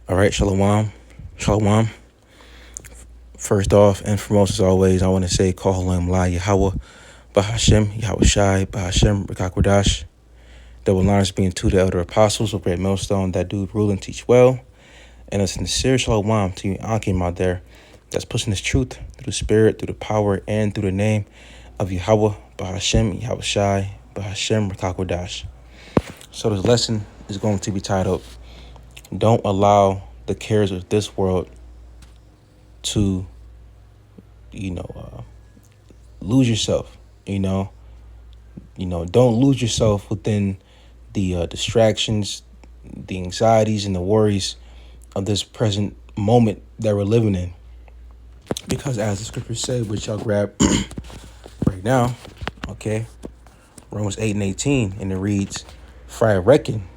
All right, shalom, shalom. First off and foremost, as always, I want to say, Kohalim La Yahweh, Bahashem, Yahweh Shai, Bahashem, Rikakwadash. Double lines being two the elder apostles of Great Millstone that do rule and teach well. And a sincere shalom to you, Akim out there, that's pushing this truth through the spirit, through the power, and through the name of Yahweh, Bahashem, Yahweh Shai, Bahashem, Rikakwadash. So this lesson is going to be titled, Don't Allow the Cares of This World to lose yourself. Don't lose yourself within the distractions, the anxieties, and the worries of this present moment that we're living in. Because as the scriptures say, which I'll grab right now, okay, Romans 8:18, and it reads, "For I reckon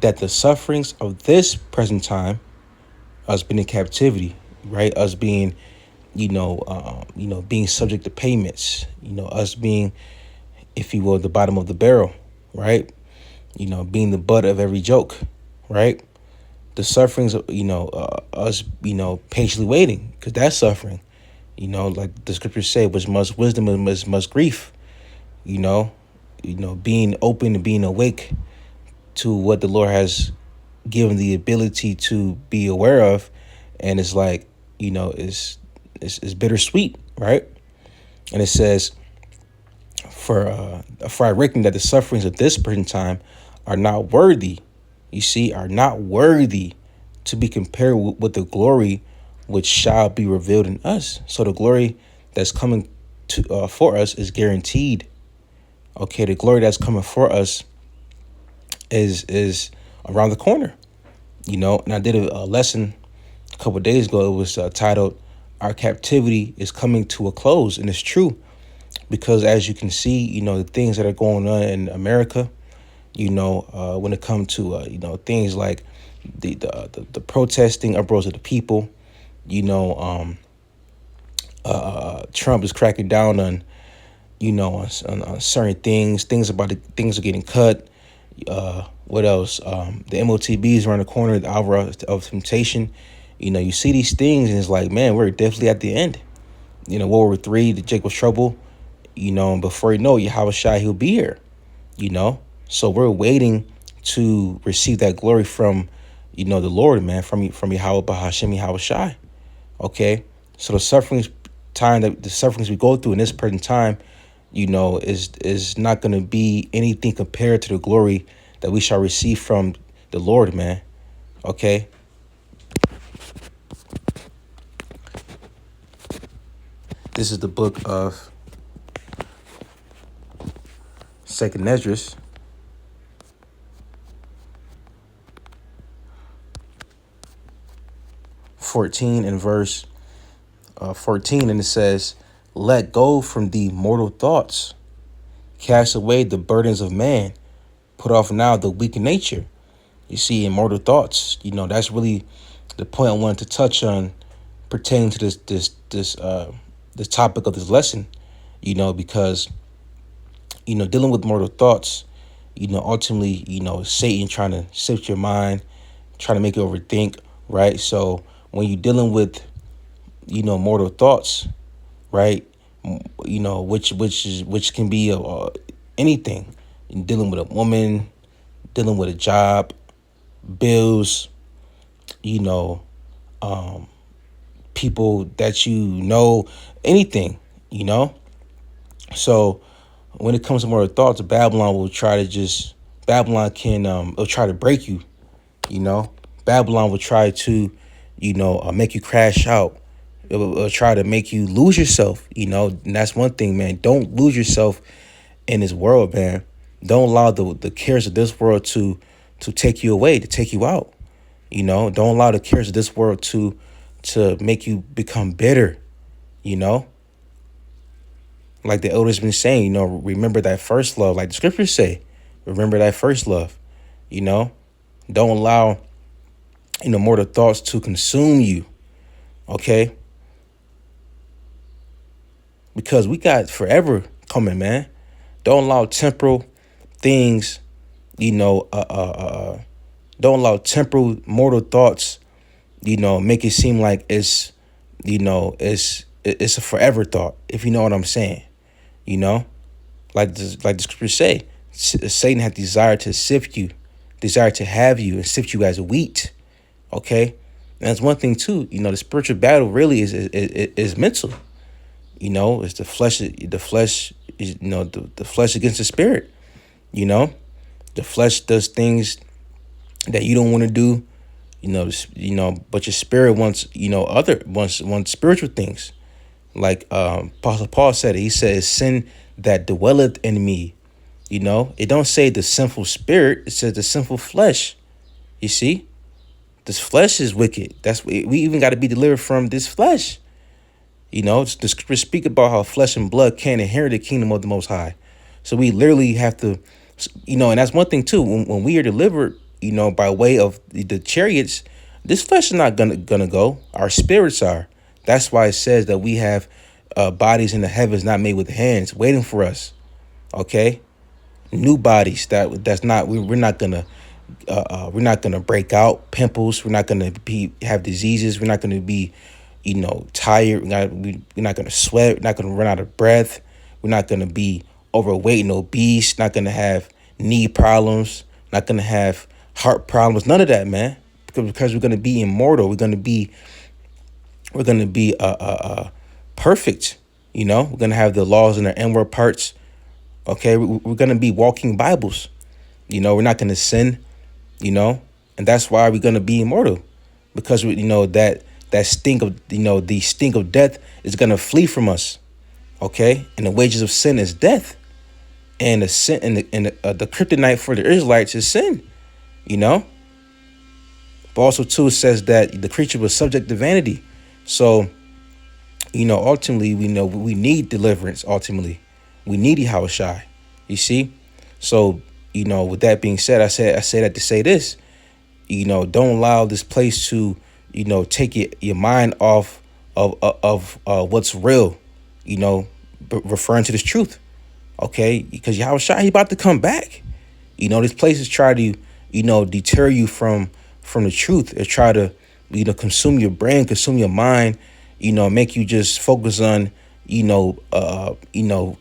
that the sufferings of this present time, us being in captivity, right, us being being subject to payments, us being, if you will, the bottom of the barrel, right? Being the butt of every joke, right? The sufferings of, us, patiently waiting, because that's suffering, like the scriptures say, was much wisdom and much grief, being open and being awake to what the Lord has given the ability to be aware of. And it's like, it's bittersweet, right? And it says, for I reckon that the sufferings of this present time are not worthy, are not worthy to be compared with the glory which shall be revealed in us. So the glory that's coming to for us is guaranteed. Okay, the glory that's coming for us is around the corner. And I did a lesson a couple of days ago. It was titled, "Our captivity is coming to a close," and it's true. Because as you can see, the things that are going on in America, when it comes to, things like the protesting uproars of the people, Trump is cracking down on, on certain things about things are getting cut. What else? The MOTBs around the corner, the hour of temptation. You see these things and it's like, man, we're definitely at the end. World War III, the Jacob's trouble. And before you know it, Yahweh Shai, he'll be here, So we're waiting to receive that glory from, the Lord, man, from Yahweh Bahashem, Yahweh Shai. Okay. So the sufferings we go through in this present time, is not going to be anything compared to the glory that we shall receive from the Lord, man. Okay. This is the book of Second Esdras, 14 and verse 14, and it says, "Let go from the mortal thoughts, cast away the burdens of man, put off now the weak nature." You see, in mortal thoughts, that's really the point I wanted to touch on pertaining to this topic of this lesson, because dealing with mortal thoughts, ultimately, Satan trying to sift your mind, trying to make you overthink, right? So when you're dealing with, mortal thoughts, right, which can be anything, dealing with a woman, dealing with a job, bills, people that anything, So when it comes to mortal thoughts, Babylon can it'll try to break you, Babylon will try to, make you crash out. It'll try to make you lose yourself, and that's one thing, man. Don't lose yourself in this world, man. Don't allow the cares of this world to take you away, to take you out. Don't allow the cares of this world to make you become bitter, Like the elders been saying, remember that first love, like the scriptures say, remember that first love, Don't allow, mortal thoughts to consume you, okay? Because we got forever coming, man. Don't allow temporal things, don't allow temporal mortal thoughts make it seem like it's a forever thought, if you know what I'm saying. You know, like the scriptures say, Satan had desire to sift you, desire to have you and sift you as wheat. Okay, and that's one thing too. The spiritual battle really is mental. It's the flesh. The flesh is the flesh against the spirit. You know, the flesh does things that you don't want to do. But your spirit wants wants spiritual things. Like Apostle Paul said it. He says, "Sin that dwelleth in me." It don't say the sinful spirit. It says the sinful flesh. You see, this flesh is wicked. That's we even got to be delivered from this flesh. The scriptures speak about how flesh and blood can't inherit the kingdom of the Most High. So we literally have to, and that's one thing too. When we are delivered, by way of the chariots, this flesh is not gonna go. Our spirits are. That's why it says that we have bodies in the heavens not made with hands, waiting for us. Okay, new bodies that's not we're not gonna break out pimples. We're not gonna have diseases. We're not gonna be tired. We're not gonna sweat. We're not gonna run out of breath. We're not gonna be overweight and obese. Not gonna have knee problems. Not gonna have heart problems. None of that, man. Because we're gonna be immortal. We're gonna be perfect. We're gonna have the laws in our inward parts. Okay, we're gonna be walking Bibles. We're not gonna sin. And that's why we're gonna be immortal, because that stink of the stink of death is gonna flee from us. Okay, and the wages of sin is death, and the sin the kryptonite for the Israelites is sin. But also too, it says that the creature was subject to vanity. So ultimately we need deliverance. Ultimately we need Yahushua. You see. So with that being said, I say that to say this. Don't allow this place to take your mind off of what's real, referring to this truth. Okay, because Yahushua, he about to come back. These places try to deter you from the truth. They try to consume your brain, consume your mind, make you just focus on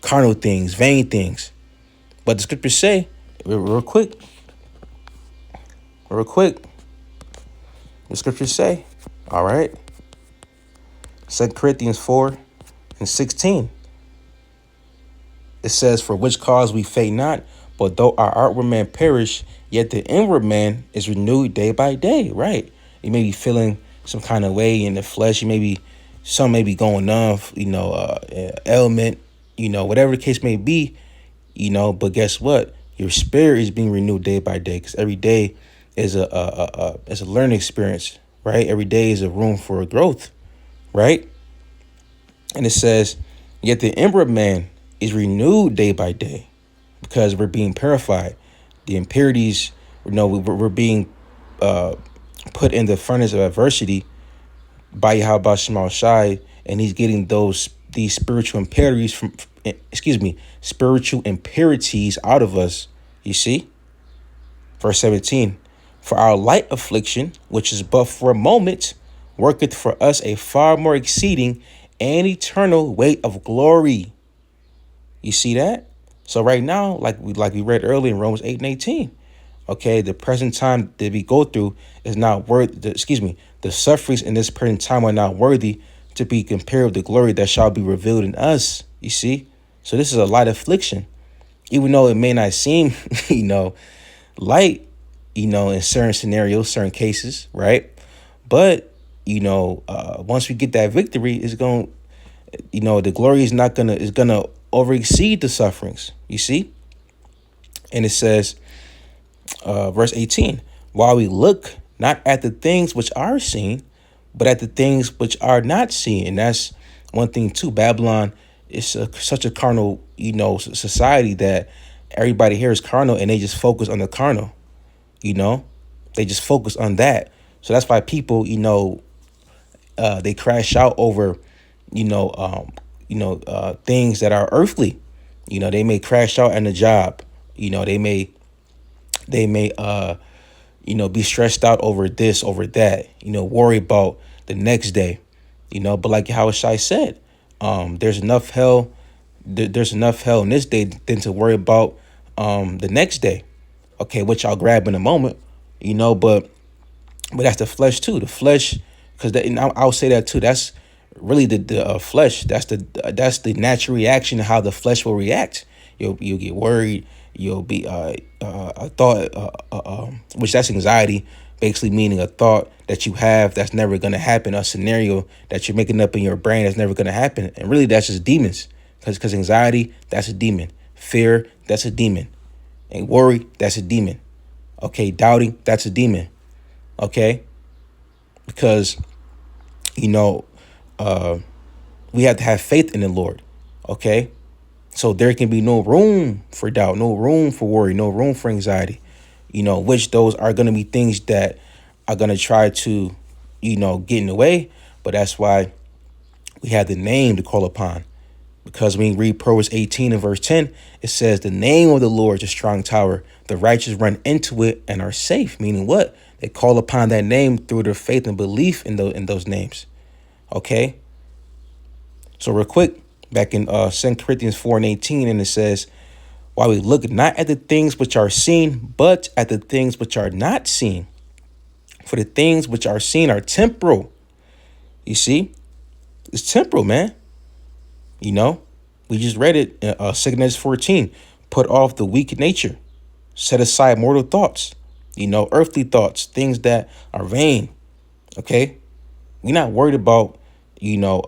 carnal things, vain things. But the scriptures say, real quick, the scriptures say, all right, 2 Corinthians 4:16. It says, "For which cause we faint not, but though our outward man perish, yet the inward man is renewed day by day." Right? You may be feeling some kind of way in the flesh. Some may be going on, ailment, whatever the case may be, But guess what? Your spirit is being renewed day by day, because every day is a learning experience, right? Every day is a room for growth, right? And it says, "Yet the inward man is renewed day by day," because we're being purified. The impurities, we're being put in the furnace of adversity by Yahweh Shema Shai, and he's getting these spiritual spiritual impurities out of us. You see? Verse 17, "For our light affliction, which is but for a moment, worketh for us a far more exceeding and eternal weight of glory." You see that? So right now, like we read earlier in Romans 8:18, okay, the present time that we go through is not worth. The sufferings in this present time are not worthy to be compared with the glory that shall be revealed in us. You see? So this is a light affliction, even though it may not seem, light, in certain scenarios, certain cases, right? But once we get that victory, it's going, the glory is gonna over exceed the sufferings. You see? And it says, verse 18, "While we look not at the things which are seen, but at the things which are not seen." And that's one thing too. Babylon is such a carnal, society, that everybody here is carnal, and they just focus on the carnal. They just focus on that. So that's why people, they crash out over, things that are earthly. They may crash out in a job. They may be stressed out over this, over that, worry about the next day, but like how Shai said, there's enough hell, there's enough hell in this day than to worry about the next day. Okay, which I'll grab in a moment, but that's the flesh too. The flesh, because I'll say that too. That's really the flesh. That's the natural reaction to how the flesh will react. You'll get worried. You'll be a thought, which that's anxiety, basically meaning a thought that you have that's never gonna happen, a scenario that you're making up in your brain that's never gonna happen, and really that's just demons. Because anxiety, that's a demon. Fear, that's a demon. And worry, that's a demon. Okay, doubting, that's a demon. Okay, because we have to have faith in the Lord. Okay, so there can be no room for doubt, no room for worry, no room for anxiety. Which those are going to be things that are going to try to get in the way. But that's why we have the name to call upon. Because when you read Proverbs 18 and verse 10, it says, the name of the Lord is a strong tower. The righteous run into it and are safe. Meaning what? They call upon that name through their faith and belief in those names. Okay? So real quick, back in 2 Corinthians 4 and 18, and it says, while we look not at the things which are seen, but at the things which are not seen. For the things which are seen are temporal. You see? It's temporal, man. We just read it in 2 Corinthians 14. Put off the weak nature. Set aside mortal thoughts. Earthly thoughts, things that are vain. Okay? We're not worried about, now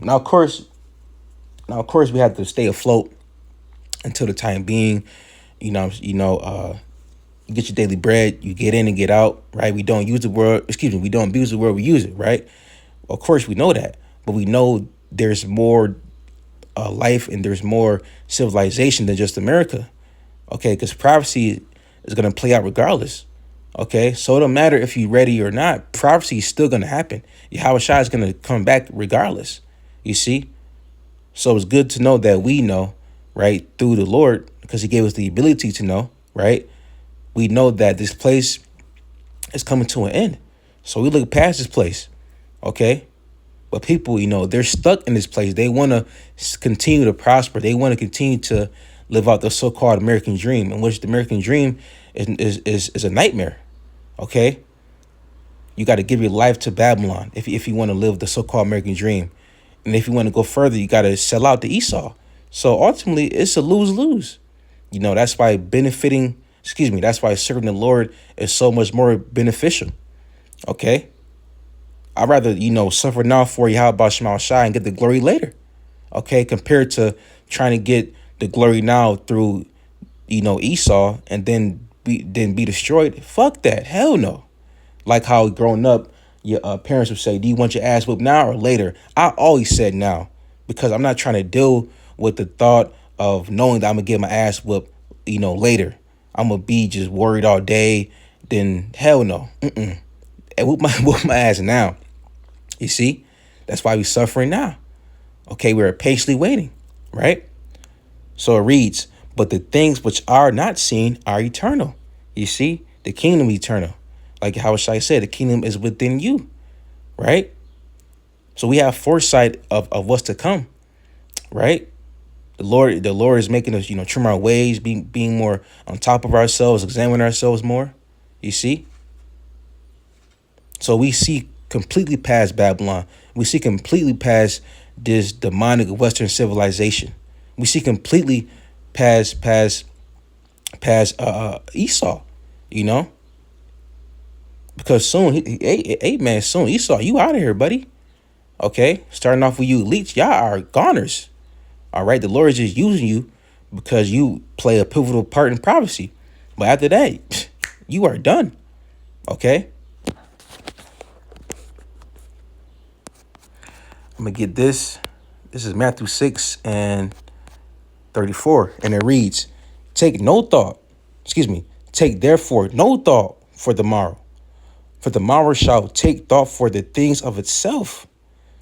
of course we have to stay afloat until the time being. You get your daily bread, you get in and get out, right? We don't abuse the word, we use it, right? Of course we know that, but we know there's more life and there's more civilization than just America. Okay, because prophecy is going to play out regardless. Okay, so it don't matter if you're ready or not. Prophecy is still going to happen. Yahweh Shai is going to come back regardless. You see? So it's good to know that we know, right, through the Lord, because he gave us the ability to know, right? We know that this place is coming to an end. So we look past this place. Okay? But people, they're stuck in this place. They want to continue to prosper. They want to continue to live out the so-called American dream, in which the American dream is a nightmare. Okay? You got to give your life to Babylon if you want to live the so-called American dream. And if you want to go further, you got to sell out to Esau. So ultimately, it's a lose-lose. That's why that's why serving the Lord is so much more beneficial. Okay? I'd rather, suffer now for Yahweh Shema Shai and get the glory later. Okay, compared to trying to get the glory now through, Esau and then be destroyed. Fuck that. Hell no. Like how growing up, your parents would say, do you want your ass whooped now or later? I always said now, because I'm not trying to deal with the thought of knowing that I'm going to get my ass whooped, later. I'm going to be just worried all day. Then hell no. And whoop my ass now. You see, that's why we're suffering now. Okay, we're patiently waiting, right? So it reads, but the things which are not seen are eternal. You see, the kingdom is eternal. Like how Shai said, the kingdom is within you, right? So we have foresight of what's to come, right? The Lord is making us, trim our ways, being more on top of ourselves, examine ourselves more. You see? So we see completely past Babylon. We see completely past this demonic Western civilization. We see completely past Esau, because soon, soon Esau, you out of here, buddy. Okay, starting off with you elites, y'all are goners. All right, the Lord is just using you because you play a pivotal part in prophecy. But after that, you are done. Okay. I'm going to get this. This is Matthew 6 and 34. And it reads, take therefore no thought for the morrow. For the morrow shall take thought for the things of itself.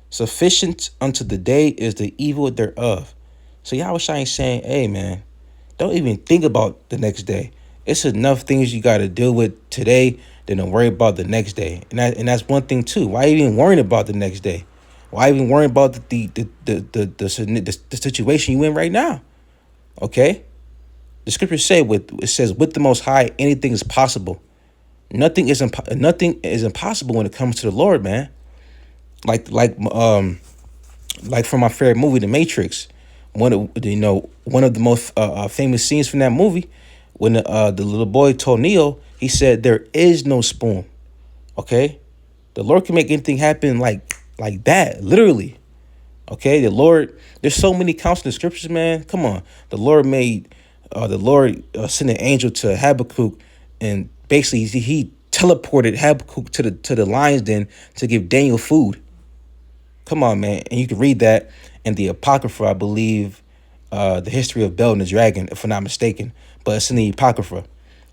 Sufficient unto the day is the evil thereof. So Yahweh Shai ain't saying, hey, man, don't even think about the next day. It's enough things you got to deal with today than to worry about the next day. And that's one thing too. Why even worrying about the next day? Why even worrying about the situation you in right now? Okay, the scriptures say it says with the Most High anything is possible. Nothing is impossible when it comes to the Lord, man. Like like um like from my favorite movie, The Matrix. One of the most famous scenes from that movie, when the little boy told Neo, he said, "There is no spoon." Okay, the Lord can make anything happen like that, literally. Okay, the Lord. There's so many counts in the scriptures, man. Come on, the Lord sent an angel to Habakkuk, and basically he teleported Habakkuk to the lion's den to give Daniel food. Come on, man. And you can read that in the Apocrypha, I believe, the history of Bel and the Dragon, if I'm not mistaken. But it's in the Apocrypha.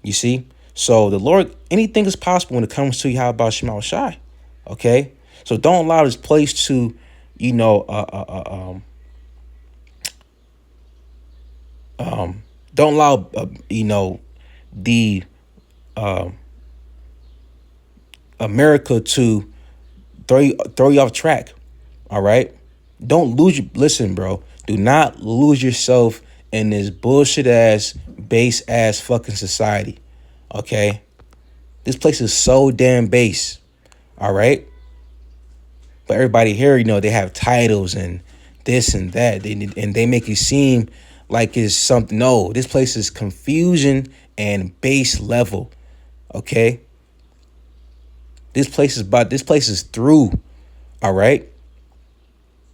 You see? So the Lord, anything is possible when it comes to Yahweh Shema Shai. Okay? So don't allow this place to, you know, don't allow, the America to throw you off track. All right. Don't lose your listen, bro. Do not lose yourself in this bullshit ass, base ass fucking society. Okay. This place is so damn base. All right. But everybody here, they have titles and this and that. And they make it seem like it's something. No, this place is confusion and base level. Okay. This place is through. All right.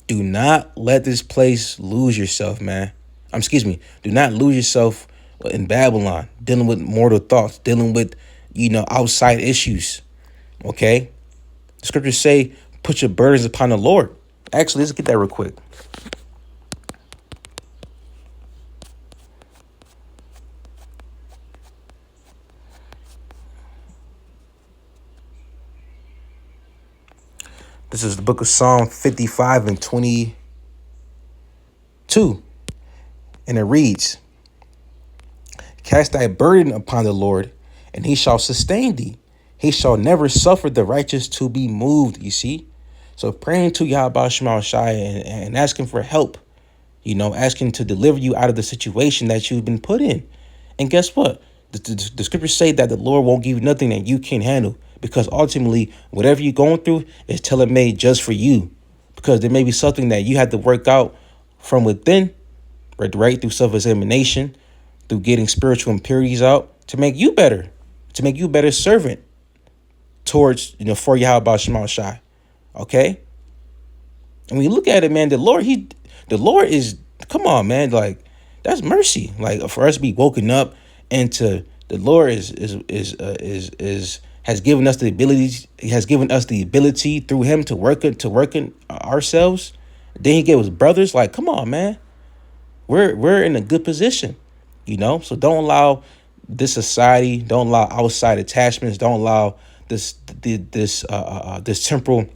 Do not let this place lose yourself, man. Excuse me. Do not lose yourself in Babylon, dealing with mortal thoughts, dealing with, outside issues. Okay? The scriptures say, put your burdens upon the Lord. Actually, let's get that real quick. This is the book of Psalm 55 and 22. And it reads, cast thy burden upon the Lord, and he shall sustain thee. He shall never suffer the righteous to be moved, you see? So praying to Yahweh Shema Shai and asking for help, asking to deliver you out of the situation that you've been put in. And guess what? The scriptures say that the Lord won't give you nothing that you can't handle, because ultimately, whatever you're going through is tailor-made just for you, because there may be something that you have to work out from within, right through self-examination, through getting spiritual impurities out to make you better, servant towards, for Yahweh Shema Shai. Okay? And when you look at it, man, the Lord is, come on, man, like, that's mercy. Like, for us to be woken up into the Lord has given us the abilities. He has given us the ability through him to work in ourselves. Then he gave us brothers. Like, come on, man. We're in a good position, So don't allow this society, don't allow outside attachments, don't allow this temporal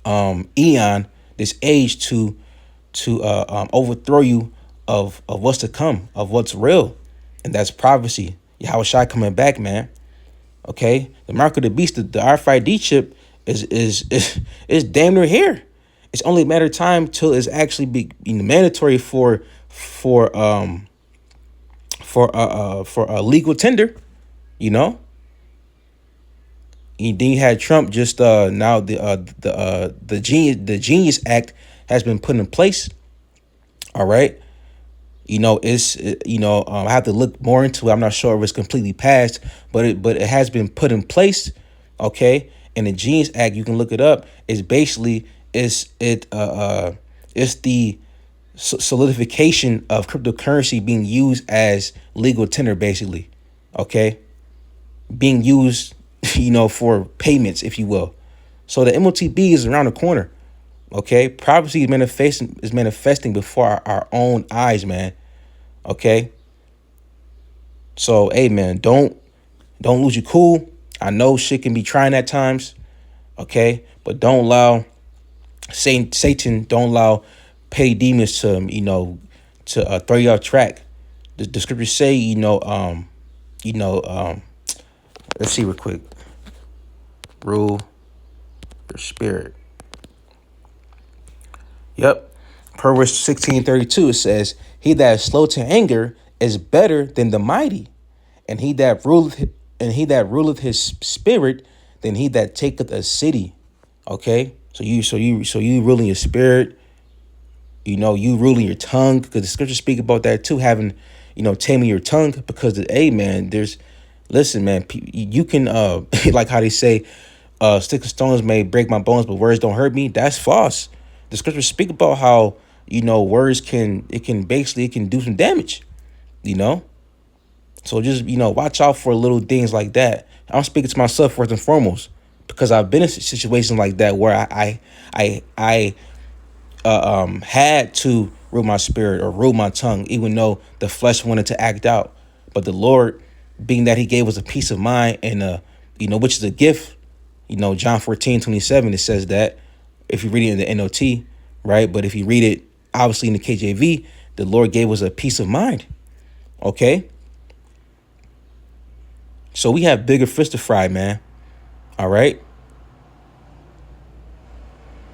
eon, this age to overthrow you of what's to come, of what's real, and that's prophecy. Yahweh Shai coming back, man. Okay, the mark of the beast, the RFID chip is damn near here. It's only a matter of time till it's actually be mandatory for a legal tender, And then you had Trump just now the Genius Act has been put in place. All right. I have to look more into it. I'm not sure if it's completely passed, but it has been put in place. Okay. And the Genius Act, you can look it up. It's basically it's the solidification of cryptocurrency being used as legal tender, basically. Okay. Being used, for payments, if you will. So the MOTB is around the corner. Okay. Prophecy is manifesting before our own eyes, man. Okay. So, hey, man, don't lose your cool. I know shit can be trying at times. Okay. But don't allow Satan, don't allow petty demons to throw you off track. The scriptures say, you know, let's see real quick. Rule your spirit. Yep. Proverbs 16:32, it says, he that is slow to anger is better than the mighty, and he that ruleth his spirit than he that taketh a city. Okay? So you ruling your spirit, you ruling your tongue, because the scriptures speak about that too, having, taming your tongue, because hey man, listen man, you can like how they say, sticks and stones may break my bones, but words don't hurt me. That's false. The scriptures speak about how, words it can do some damage, you know? So just, watch out for little things like that. I'm speaking to myself first and foremost, because I've been in situations like that where I had to rule my spirit or rule my tongue, even though the flesh wanted to act out. But the Lord, being that he gave us a peace of mind, and which is a gift, John 14:27, it says that, if you read it in the NLT, right? But if you read it obviously in the KJV, the Lord gave us a peace of mind. Okay. So we have bigger fish to fry, man. All right.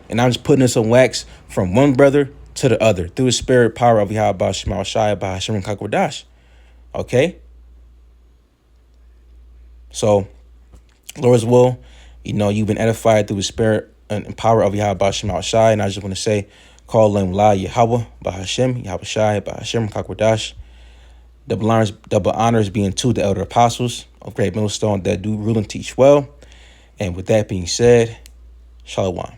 And I'm just putting this on wax from one brother to the other through the spirit power of Yahweh Shemal Shai by Hashem Kakwadash. Okay. So, Lord's will, you've been edified through the spirit and power of Yahweh Shemal Shai. And I just want to say, call Lam La Yahweh by Hashem, Yahweh Shai by Hashem Kakwadash. Double honors being to the elder apostles of Great Millstone that do rule and teach well. And with that being said, Shalom.